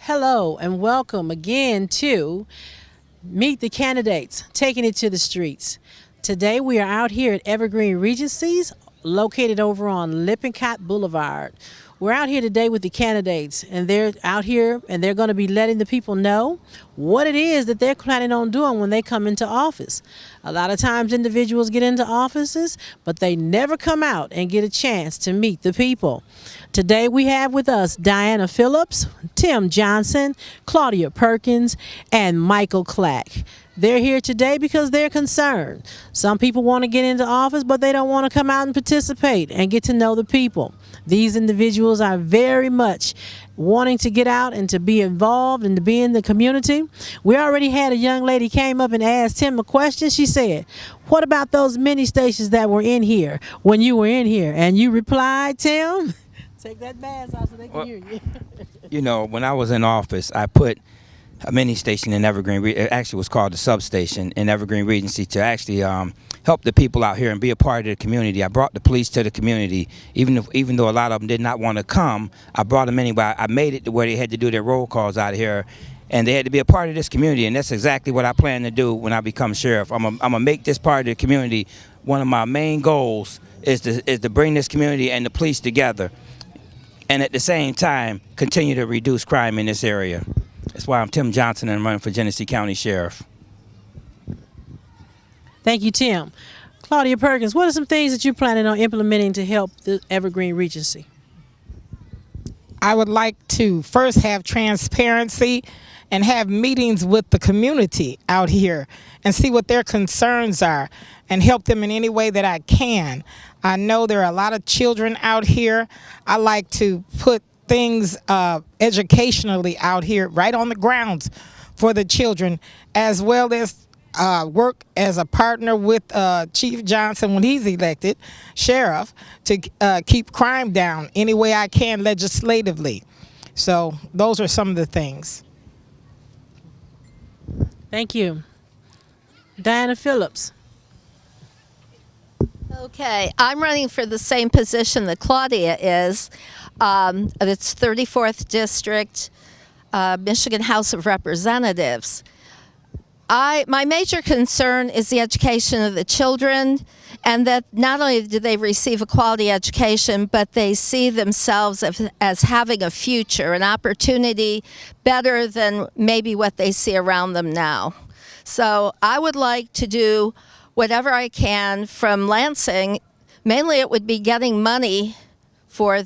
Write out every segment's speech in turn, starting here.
Hello and welcome again to Meet the Candidates, taking it to the streets. Today we are out here at Evergreen Regencies, located over on Lippincott Boulevard. We're out here today with the candidates, and they're out here and they're going to be letting the people know what it is that they're planning on doing when they come into office. A lot of times individuals get into offices, but they never come out and get a chance to meet the people. Today we have with us Diana Phillips, Tim Johnson, Claudia Perkins, and Michael Clack. They're here today because they're concerned. Some people want to get into office, but they don't want to come out and participate and get to know the people. These individuals are very much wanting to get out and to be involved and to be in the community. We already had a young lady came up and asked Tim a question. She said, "What about those mini stations that were in here when you were in here?" And you replied, Tim, take that mask off so they can hear you. You know, when I was in office, I put a mini station in Evergreen. It actually was called the substation in Evergreen Regency to actually help the people out here and be a part of the community. I brought the police to the community, even though a lot of them did not want to come. I brought them anyway. I made it to where they had to do their roll calls out here, and they had to be a part of this community. And that's exactly what I plan to do when I become sheriff. I'm gonna make this part of the community. One of my main goals is to bring this community and the police together, and at the same time continue to reduce crime in this area. That's why I'm Tim Johnson and I'm running for Genesee County Sheriff. Thank you, Tim. Claudia Perkins, what are some things that you're planning on implementing to help the Evergreen Regency? I would like to first have transparency and have meetings with the community out here and see what their concerns are and help them in any way that I can. I know there are a lot of children out here. I like to put things educationally out here right on the grounds for the children, as well as work as a partner with Chief Johnson when he's elected sheriff to keep crime down any way I can legislatively. So those are some of the things. Thank you. Diana Phillips. Okay, I'm running for the same position that Claudia is. It's 34th District, Michigan House of Representatives. My major concern is the education of the children, and that not only do they receive a quality education, but they see themselves as having a future, an opportunity better than maybe what they see around them now. So I would like to do whatever I can from Lansing. Mainly it would be getting money for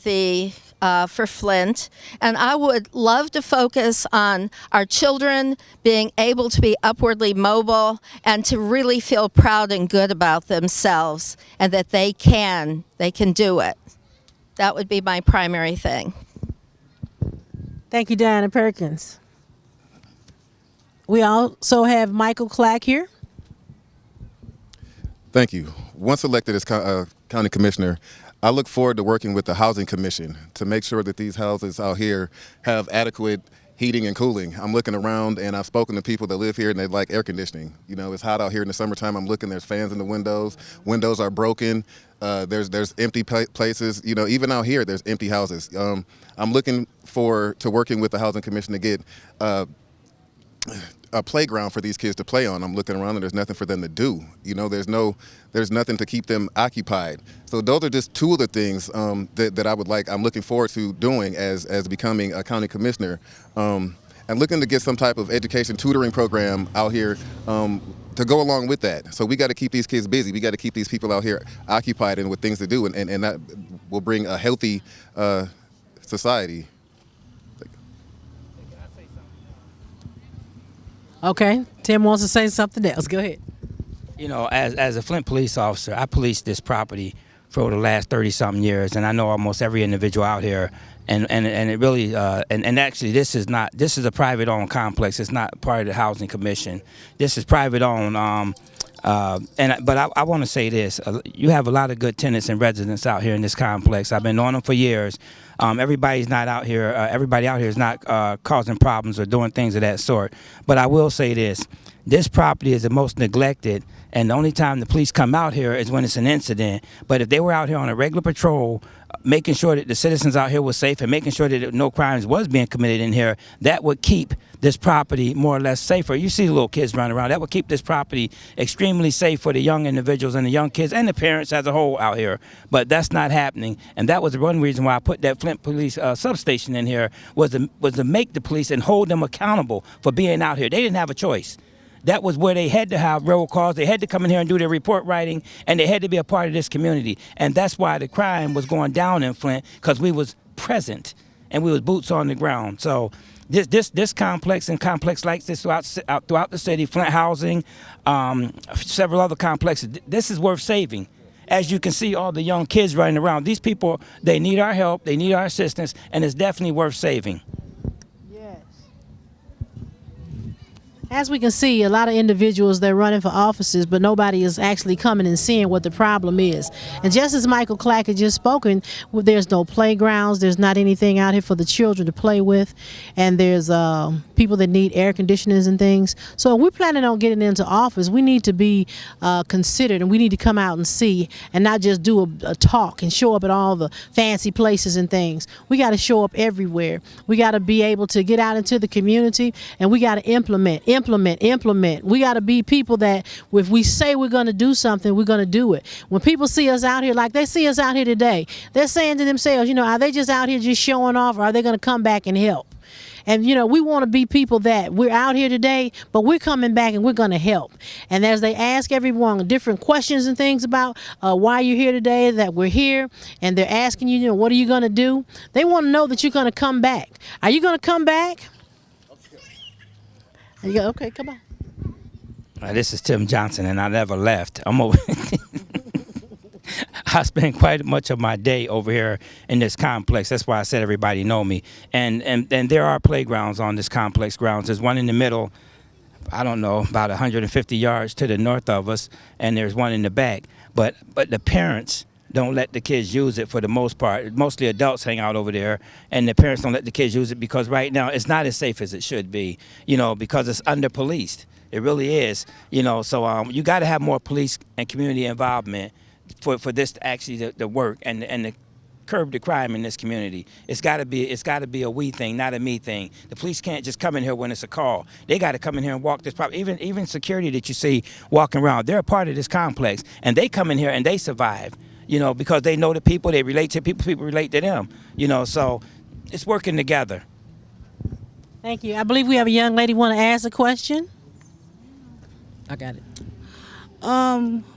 Flint, and I would love to focus on our children being able to be upwardly mobile and to really feel proud and good about themselves and that they can do it. That would be my primary thing. Thank you, Diana Perkins. We also have Michael Clack here. Thank you. Once elected as county commissioner, I look forward to working with the Housing Commission to make sure that these houses out here have adequate heating and cooling. I'm looking around and I've spoken to people that live here and they like air conditioning. You know, it's hot out here in the summertime. I'm looking, there's fans in the windows. Windows are broken. There's empty places. You know, even out here, there's empty houses. I'm looking forward to working with the Housing Commission to get a playground for these kids to play on. I'm looking around and there's nothing for them to do. You know, there's nothing to keep them occupied. So those are just two of the things that I would like. I'm looking forward to doing as becoming a county commissioner, and looking to get some type of education tutoring program out here to go along with that. So we got to keep these kids busy. We got to keep these people out here occupied and with things to do, and that will bring a healthy society. Okay, Tim wants to say something else. Go ahead. You know, as a Flint police officer, I policed this property for the last 30-something years, and I know almost every individual out here. And it really and actually this is a private-owned complex. It's not part of the Housing Commission. This is private-owned. But I want to say this: you have a lot of good tenants and residents out here in this complex. I've been on them for years. Everybody's not out here. Everybody out here is not causing problems or doing things of that sort. But I will say this: this property is the most neglected, and the only time the police come out here is when it's an incident. But if they were out here on a regular patrol, making sure that the citizens out here were safe and making sure that no crimes was being committed in here, that would keep this property more or less safer. You see the little kids running around. That would keep this property extremely safe for the young individuals and the young kids and the parents as a whole out here. But that's not happening, and that was one reason why I put that Flint Police substation in here, was to make the police and hold them accountable for being out here. They didn't have a choice. That was where they had to have roll calls. They had to come in here and do their report writing, and they had to be a part of this community. And that's why the crime was going down in Flint, because we was present and we was boots on the ground. So this complex and complex like this throughout the city, Flint Housing, several other complexes, this is worth saving. As you can see, all the young kids running around. These people, they need our help, they need our assistance, and it's definitely worth saving. As we can see, a lot of individuals, they're running for offices, but nobody is actually coming and seeing what the problem is. And just as Michael Clack had just spoken, there's no playgrounds, there's not anything out here for the children to play with, and there's people that need air conditioners and things. So if we're planning on getting into office, we need to be considered, and we need to come out and see, and not just do a talk and show up at all the fancy places and things. We got to show up everywhere. We got to be able to get out into the community, and we got to implement. We got to be people that if we say we're going to do something, we're going to do it. When people see us out here, like they see us out here today, they're saying to themselves, you know, are they just out here just showing off, or are they going to come back and help? And, you know, we want to be people that we're out here today, but we're coming back and we're going to help. And as they ask everyone different questions and things about why you're here today, that we're here, and they're asking you, you know, what are you going to do? They want to know that you're going to come back. Are you going to come back? Okay, come on. This is Tim Johnson, and I never left. I'm over. I spend quite much of my day over here in this complex. That's why I said everybody know me. And there are playgrounds on this complex grounds. There's one in the middle, I don't know, about 150 yards to the north of us, and there's one in the back. But the parents don't let the kids use it for the most part. Mostly adults hang out over there, and the parents don't let the kids use it because right now it's not as safe as it should be, you know, because it's under-policed. It really is, you know, so you got to have more police and community involvement for this to actually to work and to curb the crime in this community. It's got to be a we thing, not a me thing. The police can't just come in here when it's a call. They got to come in here and walk this property. Even security that you see walking around, they're a part of this complex, and they come in here and they survive. You know, because they know the people, they relate to people, people relate to them, you know, so it's working together. Thank you. I believe we have a young lady want to ask a question. I got it.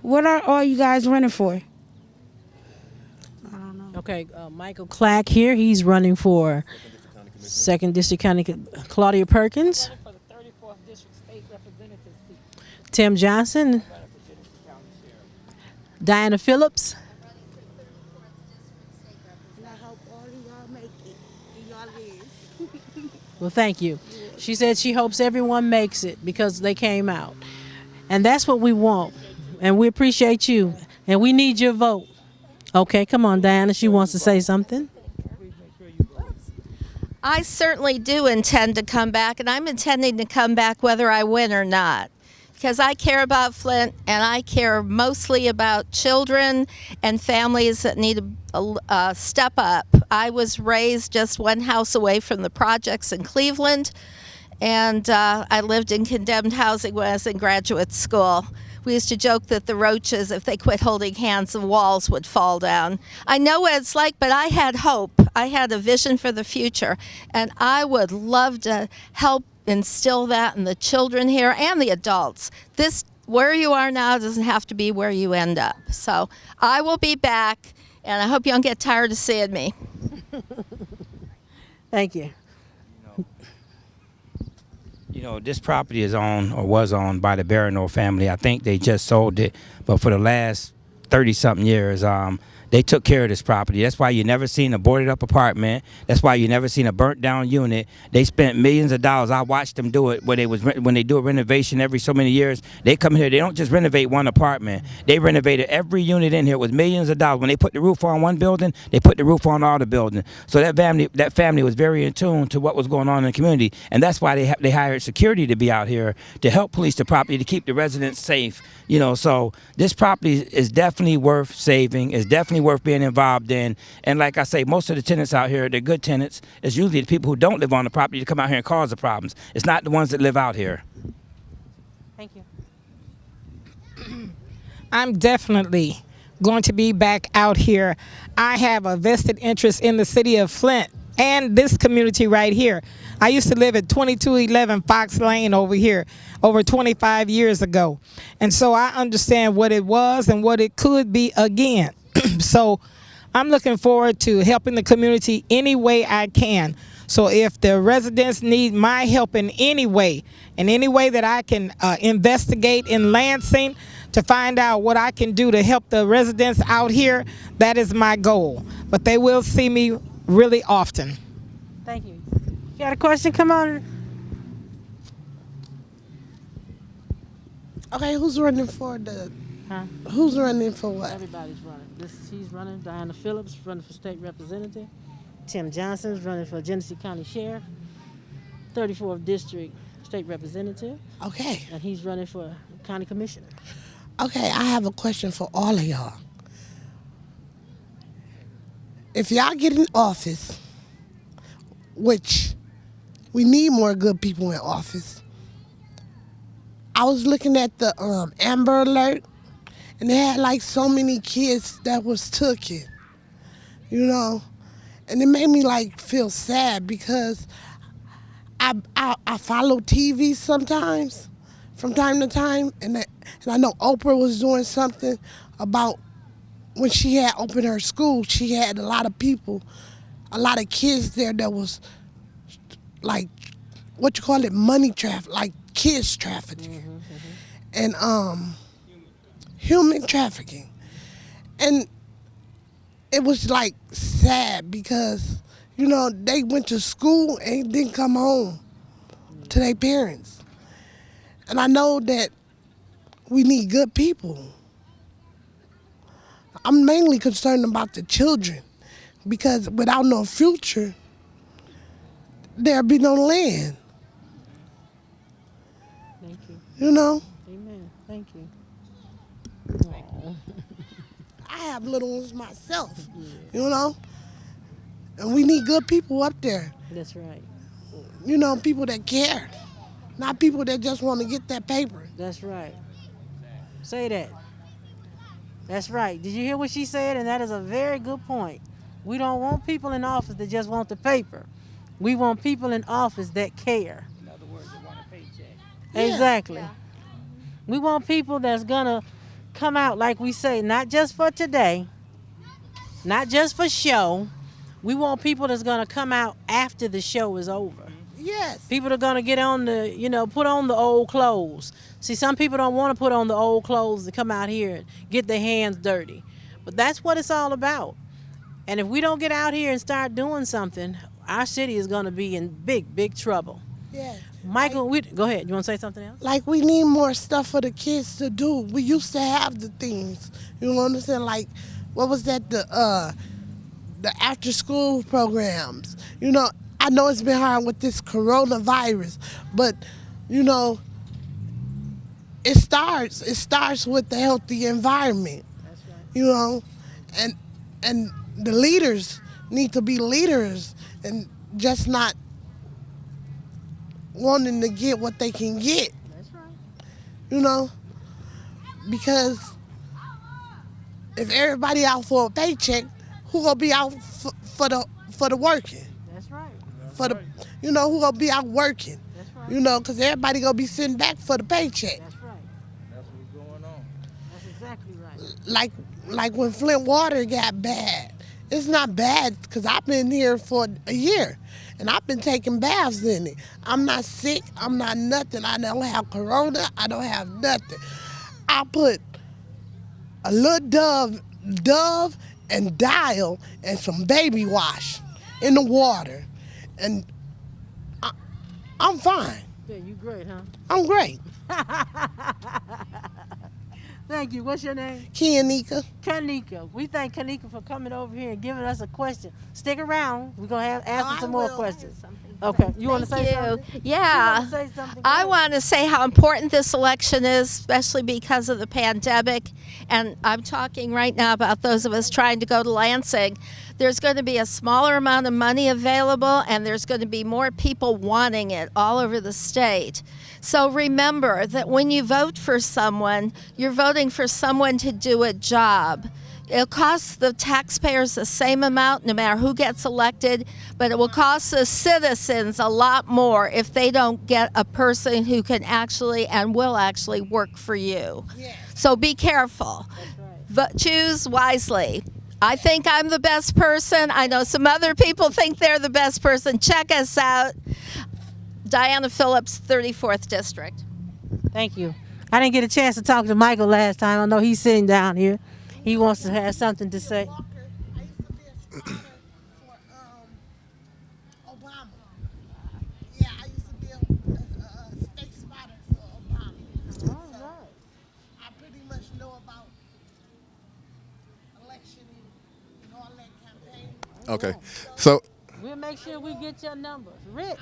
What are all you guys running for? I don't know. Okay, Michael Clack here, he's running for 2nd District County, Claudia Perkins. For the 34th District State Representative seat. Tim Johnson. Diana Phillips. Well, thank you. She said she hopes everyone makes it because they came out. And that's what we want. And we appreciate you. And we need your vote. Okay, come on, Diana. She wants to say something. I certainly do intend to come back, and I'm intending to come back whether I win or not. Because I care about Flint, and I care mostly about children and families that need a step up. I was raised just one house away from the projects in Cleveland, and I lived in condemned housing when I was in graduate school. We used to joke that the roaches, if they quit holding hands, the walls would fall down. I know what it's like, but I had hope. I had a vision for the future, and I would love to help instill that in the children here and the adults. This, where you are now, doesn't have to be where you end up. So I will be back, and I hope you don't get tired of seeing me. Thank you. You know, this property is owned or was owned by the Barronneau family. I think they just sold it, but for the last 30-something years, They took care of this property. That's why you never seen a boarded up apartment. That's why you never seen a burnt down unit. They spent millions of dollars. I watched them do it when they do a renovation every so many years. They come here. They don't just renovate one apartment. They renovated every unit in here with millions of dollars. When they put the roof on one building, they put the roof on all the buildings. So that family was very in tune to what was going on in the community, and that's why they hired security to be out here to help police the property to keep the residents safe. So this property is definitely worth saving. It's definitely worth being involved in. And like I say, most of the tenants out here, they're good tenants. It's usually the people who don't live on the property to come out here and cause the problems. It's not the ones that live out here. Thank you. I'm definitely going to be back out here. I have a vested interest in the city of Flint and this community right here. I used to live at 2211 Fox Lane over here over 25 years ago. And so I understand what it was and what it could be again. So I'm looking forward to helping the community any way I can. So if the residents need my help in any way that I can investigate in Lansing to find out what I can do to help the residents out here, that is my goal. But they will see me really often. Thank you. You got a question? Come on. Okay, who's running for the? Huh? Who's running for what? Everybody's running. He's running. Diana Phillips running for state representative. Tim Johnson's running for Genesee County Sheriff, 34th District State Representative. Okay. And he's running for County Commissioner. Okay, I have a question for all of y'all. If y'all get in office, which we need more good people in office, I was looking at the Amber Alert, and they had like so many kids that was taken, and it made me like feel sad because I follow TV sometimes, from time to time, and I know Oprah was doing something about when she had opened her school. She had a lot of people, a lot of kids there that was like, what you call it, money traffic, like kids trafficking, and human trafficking, and it was like sad because they went to school and didn't come home to their parents, and I know that we need good people. I'm mainly concerned about the children because without no future, there'll be no land. Thank you. Amen. Thank you. I have little ones myself, and we need good people up there. That's right. People that care, not people that just want to get that paper. That's right. Say that. That's right. Did you hear what she said? And that is a very good point. We don't want people in office that just want the paper. We want people in office that care. In other words, they want a paycheck. Yeah. Exactly. Yeah. We want people that's going to come out, like we say, not just for today, not just for show. We want people that's going to come out after the show is over. Yes. People are going to get on put on the old clothes. See, some people don't want to put on the old clothes to come out here and get their hands dirty. But that's what it's all about. And if we don't get out here and start doing something, our city is going to be in big, big trouble. Yeah. Michael, go ahead. You want to say something else? Like, we need more stuff for the kids to do. We used to have the things. You know what I'm saying? Like, what was that? The after school programs. I know it's been hard with this coronavirus, but it starts with the healthy environment. That's right. And the leaders need to be leaders and just not wanting to get what they can get. That's right. Because if everybody out for a paycheck, who gonna be out for the working? That's right. Who gonna be out working? That's right. Because everybody gonna be sitting back for the paycheck. That's right. That's what's going on. That's exactly right. Like when Flint water got bad. It's not bad because I've been here for a year and I've been taking baths in it. I'm not sick. I'm not nothing. I don't have corona. I don't have nothing. I put a little Dove and dial and some baby wash in the water, and I'm fine. Yeah, you great, huh? I'm great. Thank you. What's your name? Kianika. Kanika. We thank Kanika for coming over here and giving us a question. Stick around. We're going to answer some more questions. Okay. You want to say something? Yeah. You wanna say something? I want to say how important this election is, especially because of the pandemic. And I'm talking right now about those of us trying to go to Lansing. There's going to be a smaller amount of money available, and there's going to be more people wanting it all over the state. So remember that when you vote for someone, you're voting for someone to do a job. It'll cost the taxpayers the same amount no matter who gets elected, but it will cost the citizens a lot more if they don't get a person who can actually and will actually work for you. So be careful. Choose wisely. I think I'm the best person. I know some other people think they're the best person. Check us out. Diana Phillips, 34th District. Thank you. I didn't get a chance to talk to Michael last time. I know he's sitting down here. He wants to have something to say. I used to be a spotter for Obama. Yeah, I used to be a state spotter for Obama. So I pretty much know about election and all that campaign. Okay, so We'll make sure we get your numbers. Rich.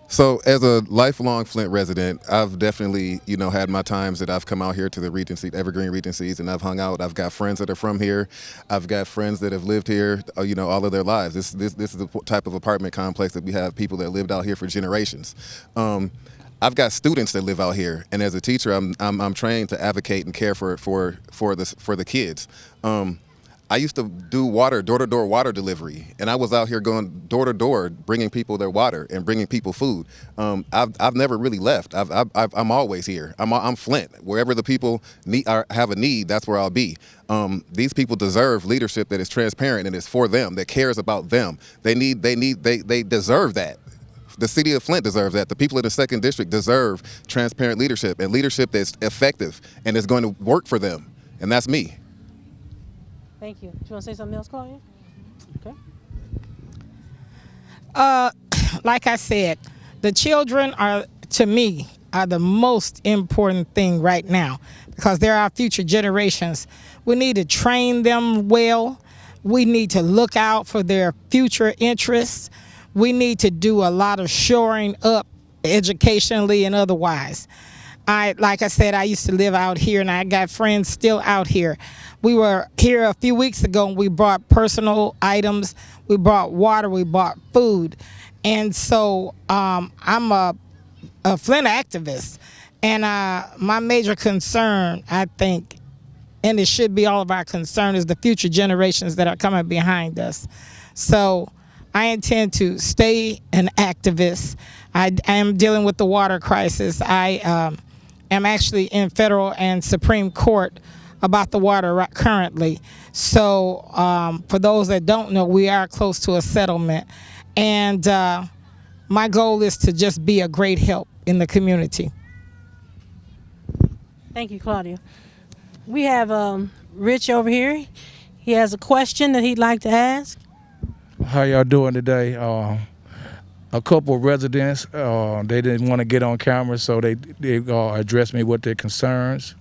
So as a lifelong Flint resident, I've definitely, had my times that I've come out here to the Regency, Evergreen Regencies, and I've hung out. I've got friends that are from here. I've got friends that have lived here, all of their lives. This is the type of apartment complex that we have people that lived out here for generations. I've got students that live out here, and as a teacher, I'm trained to advocate and care for the kids. I used to do door-to-door water delivery, and I was out here going door-to-door, bringing people their water and bringing people food. I've never really left. I'm always here. I'm Flint. Wherever the people have a need, that's where I'll be. These people deserve leadership that is transparent and is for them, that cares about them. They deserve that. The city of Flint deserves that. The people of the 2nd District deserve transparent leadership and leadership that's effective and is going to work for them, and that's me. Thank you. Do you want to say something else, Claudia? Okay. Like I said, the children to me, are the most important thing right now because they're our future generations. We need to train them well. We need to look out for their future interests. We need to do a lot of shoring up educationally and otherwise. Like I said, I used to live out here, and I got friends still out here. We were here a few weeks ago, and we brought personal items. We brought water. We brought food. And so I'm a Flint activist, and my major concern, I think, and it should be all of our concern, is the future generations that are coming behind us. So I intend to stay an activist. I am dealing with the water crisis. I am actually in federal and Supreme Court about the water currently. So for those that don't know, we are close to a settlement. And my goal is to just be a great help in the community. Thank you, Claudia. We have Rich over here. He has a question that he'd like to ask. How y'all doing today? A couple of residents, they didn't want to get on camera, so they addressed me with their concerns.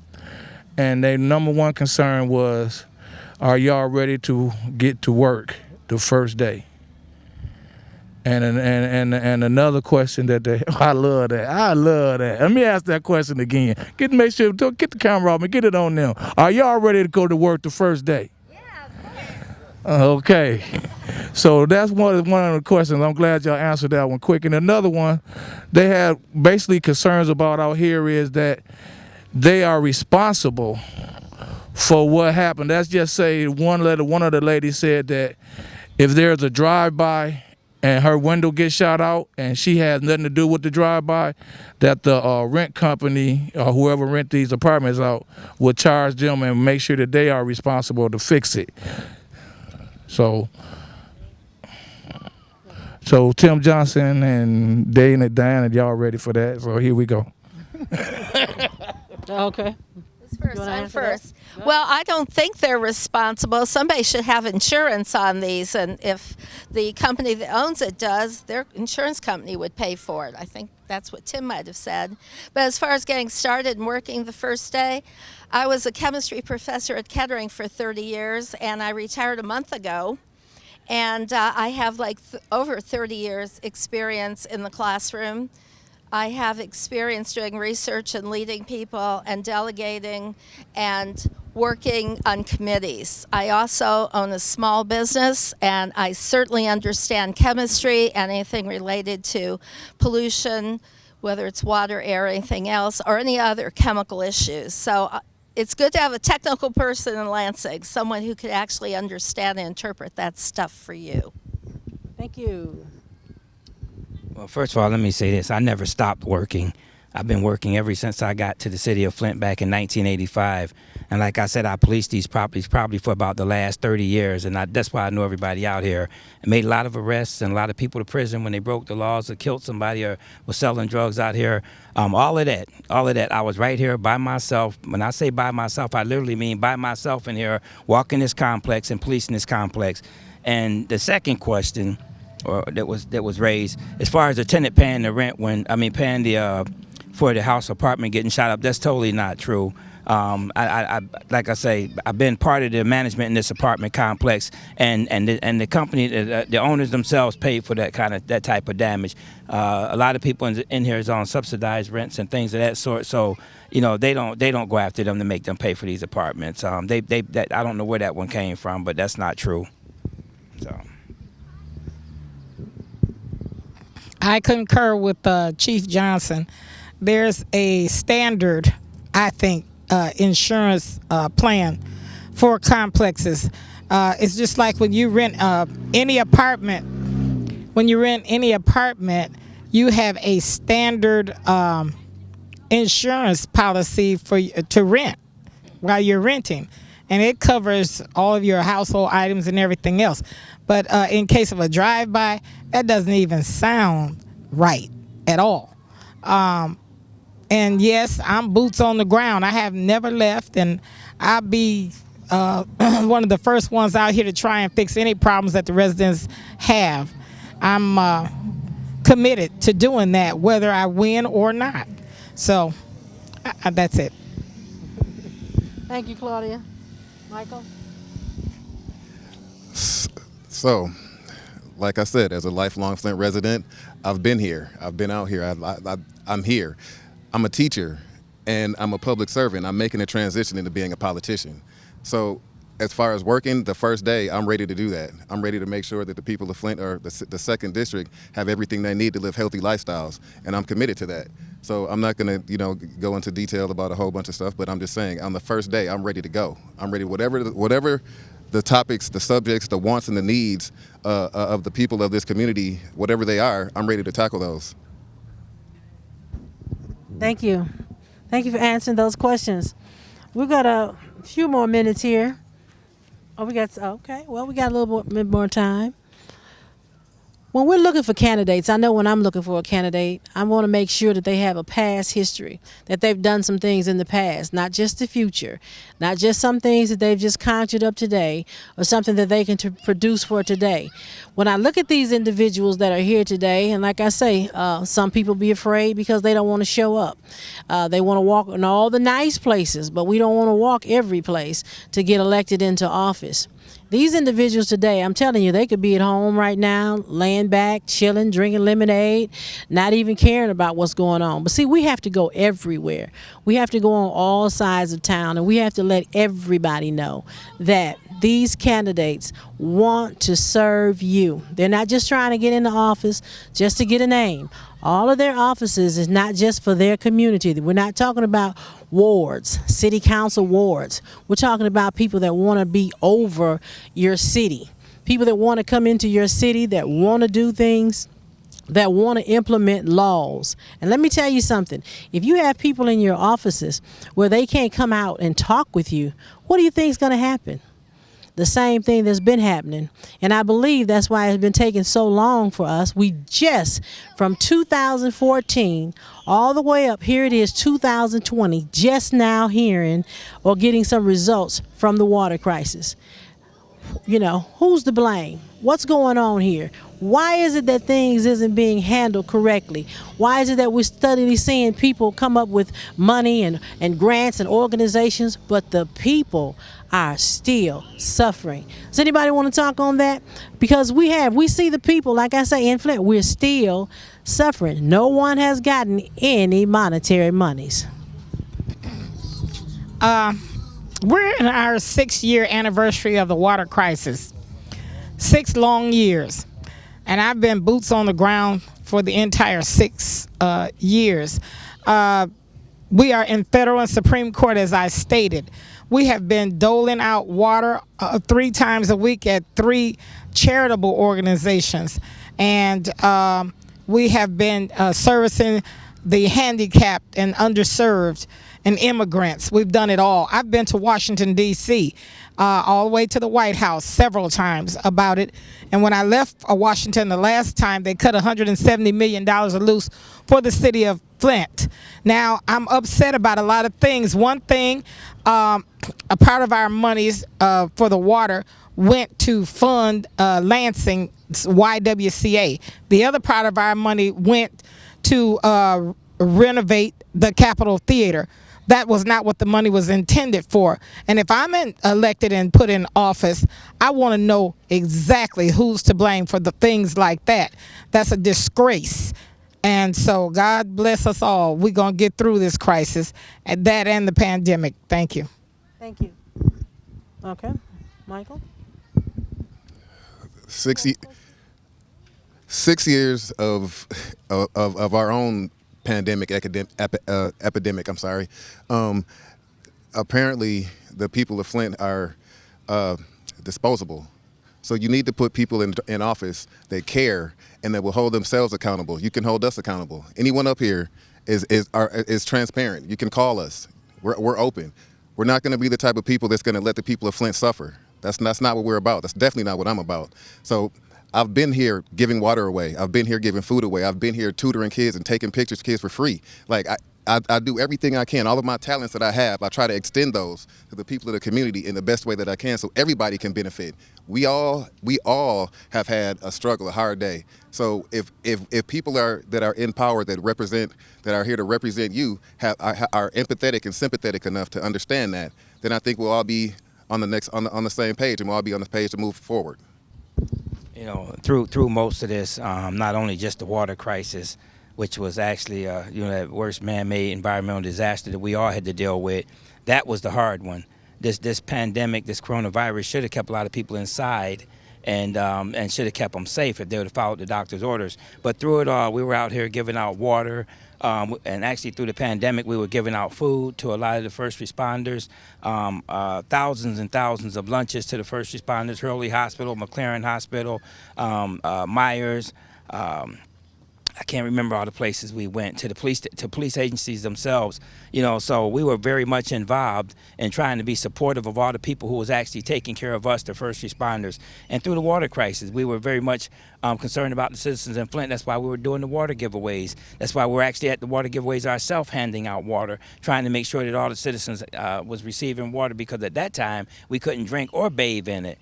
And their number one concern was, are y'all ready to get to work the first day? And another question that I love that. Let me ask that question again. Get the camera off and get it on them. Are y'all ready to go to work the first day? Okay, so that's one of the questions. I'm glad y'all answered that one quick. And another one, they had basically concerns about out here is that they are responsible for what happened. Let's just say one of the ladies said that if there's a drive-by and her window gets shot out and she has nothing to do with the drive-by, that the rent company or whoever rent these apartments out will charge them and make sure that they are responsible to fix it. So Tim Johnson and Diana, y'all ready for that? So here we go. Okay. I'm first. Well, I don't think they're responsible. Somebody should have insurance on these, and if the company that owns it does, their insurance company would pay for it. I think that's what Tim might have said. But as far as getting started and working the first day, I was a chemistry professor at Kettering for 30 years, and I retired a month ago. And I have over 30 years experience in the classroom. I have experience doing research and leading people and delegating and working on committees. I also own a small business, and I certainly understand chemistry and anything related to pollution, whether it's water, air, anything else, or any other chemical issues. So it's good to have a technical person in Lansing, someone who could actually understand and interpret that stuff for you. Thank you. Well, first of all, let me say this. I never stopped working. I've been working ever since I got to the city of Flint back in 1985. And like I said, I policed these properties probably for about the last 30 years. And that's why I know everybody out here. I made a lot of arrests and a lot of people to prison when they broke the laws or killed somebody or was selling drugs out here. All of that, I was right here by myself. When I say by myself, I literally mean by myself in here, walking this complex and policing this complex. And the second question that was raised, as far as the tenant paying the rent paying the for the house apartment getting shot up, that's totally not true. I like I say, I've been part of the management in this apartment complex, and the company, the owners themselves paid for that type of damage. A lot of people in here is on subsidized rents and things of that sort, so they don't go after them to make them pay for these apartments. I don't know where that one came from, but that's not true. So. I concur with Chief Johnson. There's a standard, I think, insurance plan for complexes. It's just like when you rent any apartment. When you rent any apartment, you have a standard insurance policy to rent while you're renting, and it covers all of your household items and everything else. But in case of a drive-by, that doesn't even sound right at all. And yes, I'm boots on the ground. I have never left, and I'll be one of the first ones out here to try and fix any problems that the residents have. I'm committed to doing that, whether I win or not. So that's it. Thank you, Claudia. Michael? So, like I said, as a lifelong Flint resident, I've been here. I've been out here. I'm here. I'm a teacher, and I'm a public servant. I'm making a transition into being a politician. So, as far as working, the first day, I'm ready to do that. I'm ready to make sure that the people of Flint, or the 2nd District, have everything they need to live healthy lifestyles, and I'm committed to that. So I'm not going to, go into detail about a whole bunch of stuff, but I'm just saying, on the first day, I'm ready to go. I'm ready, whatever the topics, the subjects, the wants and the needs of the people of this community, whatever they are, I'm ready to tackle those. Thank you. Thank you for answering those questions. We've got a few more minutes here. Okay. Well, we got a little bit more time. When we're looking for candidates, I know when I'm looking for a candidate, I want to make sure that they have a past history, that they've done some things in the past, not just the future, not just some things that they've just conjured up today or something that they can produce for today. When I look at these individuals that are here today, and like I say, some people be afraid because they don't want to show up. They want to walk in all the nice places, but we don't want to walk every place to get elected into office. These individuals today, I'm telling you, they could be at home right now, laying back, chilling, drinking lemonade, not even caring about what's going on. But see, we have to go everywhere. We have to go on all sides of town, and we have to let everybody know that these candidates want to serve you. They're not just trying to get into office just to get a name. All of their offices is not just for their community. We're not talking about wards, city council wards. We're talking about people that want to be over your city, people that want to come into your city, that want to do things, that want to implement laws. And let me tell you something. If you have people in your offices where they can't come out and talk with you, what do you think is going to happen? the same thing that's been happening. And I believe that's why it's been taking so long for us. We just, from 2014 all the way up, here it is 2020, just now hearing or getting some results from the water crisis. You know, who's to blame? What's going on here? Why is it that things isn't being handled correctly? Why is it that we're steadily seeing people come up with money and grants and organizations, but the people are still suffering? Does anybody want to talk on that? Because we see the people, like I say, in Flint, we're still suffering. No one has gotten any monetary monies. We're in our 6-year anniversary of the water crisis. 6 long years. And I've been boots on the ground for the entire 6 years. We are in federal and Supreme Court, as I stated. We have been doling out water 3 times a week at 3 charitable organizations. And we have been servicing the handicapped and underserved and immigrants. We've done it all. I've been to Washington, D.C., all the way to the White House several times about it. And when I left Washington the last time, they cut $170 million loose for the city of Flint. Now, I'm upset about a lot of things. One thing, a part of our monies for the water went to fund Lansing's YWCA. The other part of our money went to renovate the Capitol Theater. That was not what the money was intended for. And if I'm elected and put in office, I want to know exactly who's to blame for the things like that. That's a disgrace. And so God bless us all. We're going to get through this crisis, and that and the pandemic. Thank you. Thank you. Okay. Michael? 6 years of our own pandemic epidemic. I'm sorry. Apparently, the people of Flint are disposable. So you need to put people in office that care and that will hold themselves accountable. You can hold us accountable. Anyone up here is transparent. You can call us. We're open. We're not going to be the type of people that's going to let the people of Flint suffer. That's not what we're about. That's definitely not what I'm about. So I've been here giving water away. I've been here giving food away. I've been here tutoring kids and taking pictures of kids for free. Like I do everything I can. All of my talents that I have, I try to extend those to the people of the community in the best way that I can, so everybody can benefit. We all have had a struggle, a hard day. So if people that are in power, that are here to represent you, are empathetic and sympathetic enough to understand that, then I think we'll all be on the same page, and we'll all be on the page to move forward. You know, through most of this, not only just the water crisis, which was actually that worst man-made environmental disaster that we all had to deal with, that was the hard one. This pandemic, this coronavirus, should have kept a lot of people inside, and should have kept them safe if they would have followed the doctor's orders. But through it all, we were out here giving out water. And actually through the pandemic, we were giving out food to a lot of the first responders, thousands and thousands of lunches to the first responders, Hurley Hospital, McLaren Hospital, Myers, I can't remember all the places we went, to police agencies themselves, so we were very much involved in trying to be supportive of all the people who was actually taking care of us, the first responders. And through the water crisis, we were very much concerned about the citizens in Flint. That's why we were doing the water giveaways. That's why we're actually at the water giveaways ourselves, handing out water, trying to make sure that all the citizens was receiving water, because at that time we couldn't drink or bathe in it.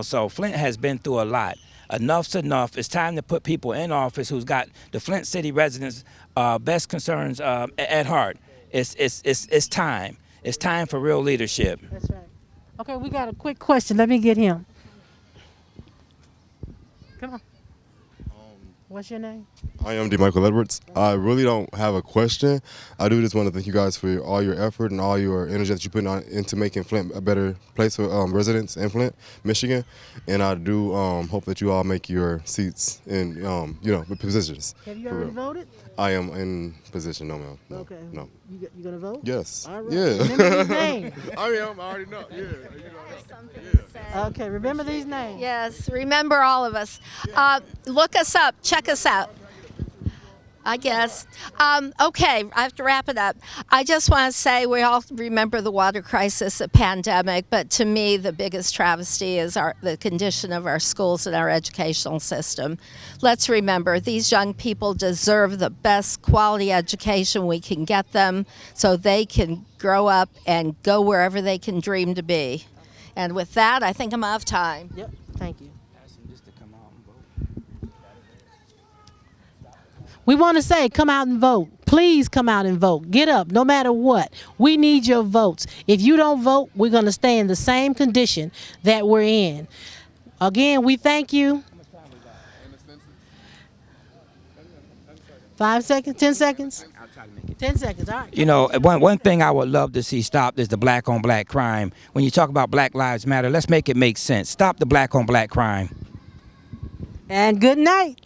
So Flint has been through a lot. Enough's enough. It's time to put people in office who's got the Flint City residents' best concerns at heart. It's time. It's time for real leadership. That's right. Okay, we got a quick question. Let me get him. Come on. What's your name? I am D. Michael Edwards. I really don't have a question. I do just want to thank you guys for all your effort and all your energy that you put into making Flint a better place for residents in Flint, Michigan. And I do hope that you all make your seats in, positions. Have you already voted? I am in position. No, ma'am. No, okay. No. You gonna vote? Yes. All right. Yeah. Remember these names. I already know. Yeah. Okay. Remember these names. Yes, remember all of us. Look us up. Check us out. I guess. Okay, I have to wrap it up. I just want to say we all remember the water crisis, the pandemic, but to me the biggest travesty is the condition of our schools and our educational system. Let's remember these young people deserve the best quality education we can get them so they can grow up and go wherever they can dream to be. And with that, I think I'm out of time. Yep, thank you. We want to say, come out and vote. Please come out and vote. Get up, no matter what. We need your votes. If you don't vote, we're going to stay in the same condition that we're in. Again, we thank you. 5 seconds, 10 seconds? 10 seconds, all right. You know, one thing I would love to see stopped is the black-on-black crime. When you talk about Black Lives Matter, let's make it make sense. Stop the black-on-black crime. And good night.